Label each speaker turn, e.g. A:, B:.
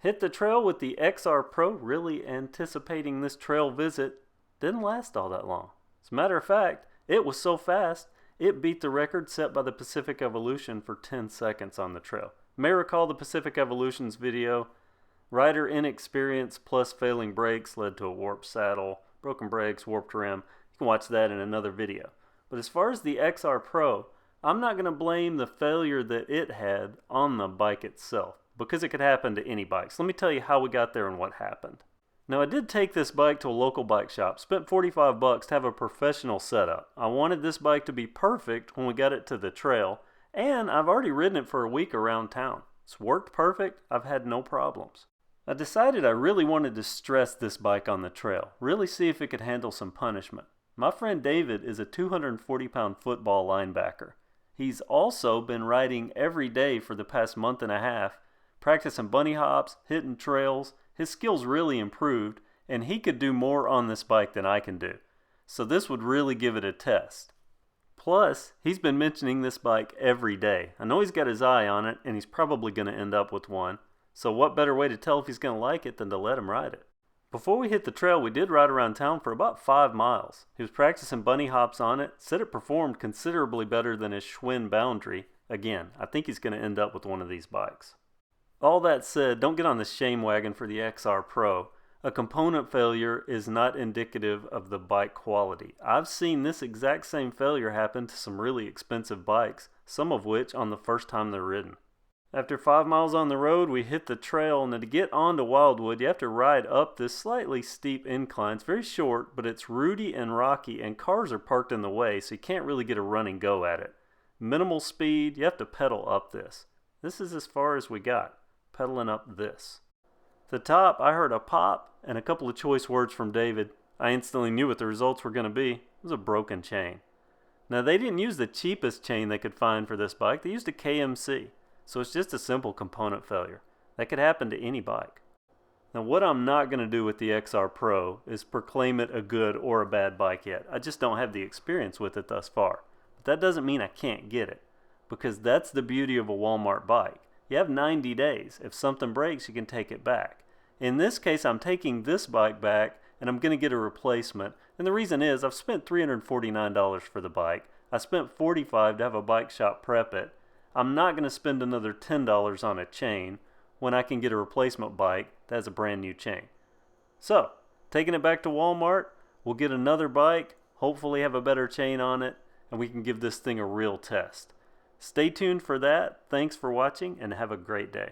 A: Hit the trail with the XR-Pro, really anticipating this trail visit. Didn't last all that long. As a matter of fact, it was so fast, it beat the record set by the Pacific Evolution for 10 seconds on the trail. You may recall the Pacific Evolution's video. Rider inexperience plus failing brakes led to a warped saddle, broken brakes, warped rim. You can watch that in another video. But as far as the XR-Pro, I'm not going to blame the failure that it had on the bike itself, because it could happen to any bike. So let me tell you how we got there and what happened. Now, I did take this bike to a local bike shop, spent $45 to have a professional setup. I wanted this bike to be perfect when we got it to the trail, and I've already ridden it for a week around town. It's worked perfect. I've had no problems. I decided I really wanted to stress this bike on the trail, really see if it could handle some punishment. My friend David is a 240-pound football linebacker. He's also been riding every day for the past month and a half, practicing bunny hops, hitting trails. His skills really improved, and he could do more on this bike than I can do. So this would really give it a test. Plus, he's been mentioning this bike every day. I know he's got his eye on it, and he's probably going to end up with one. So what better way to tell if he's going to like it than to let him ride it? Before we hit the trail, we did ride around town for about 5 miles. He was practicing bunny hops on it, said it performed considerably better than his Schwinn Boundary. Again, I think he's going to end up with one of these bikes. All that said, don't get on the shame wagon for the XR-Pro. A component failure is not indicative of the bike quality. I've seen this exact same failure happen to some really expensive bikes, some of which on the first time they're ridden. After 5 miles on the road, we hit the trail, and to get onto Wildwood, you have to ride up this slightly steep incline. It's very short, but it's rooty and rocky, and cars are parked in the way, so you can't really get a run and go at it. Minimal speed, you have to pedal up this. This is as far as we got, pedaling up this. At the top, I heard a pop and a couple of choice words from David. I instantly knew what the results were going to be. It was a broken chain. Now, they didn't use the cheapest chain they could find for this bike. They used a KMC. So it's just a simple component failure. That could happen to any bike. Now, what I'm not going to do with the XR-Pro is proclaim it a good or a bad bike yet. I just don't have the experience with it thus far. But that doesn't mean I can't get it, because that's the beauty of a Walmart bike. You have 90 days. If something breaks, you can take it back. In this case, I'm taking this bike back, and I'm going to get a replacement. And the reason is I've spent $349 for the bike. I spent $45 to have a bike shop prep it. I'm not going to spend another $10 on a chain when I can get a replacement bike that has a brand new chain. So, taking it back to Walmart, we'll get another bike, hopefully have a better chain on it, and we can give this thing a real test. Stay tuned for that. Thanks for watching, and have a great day.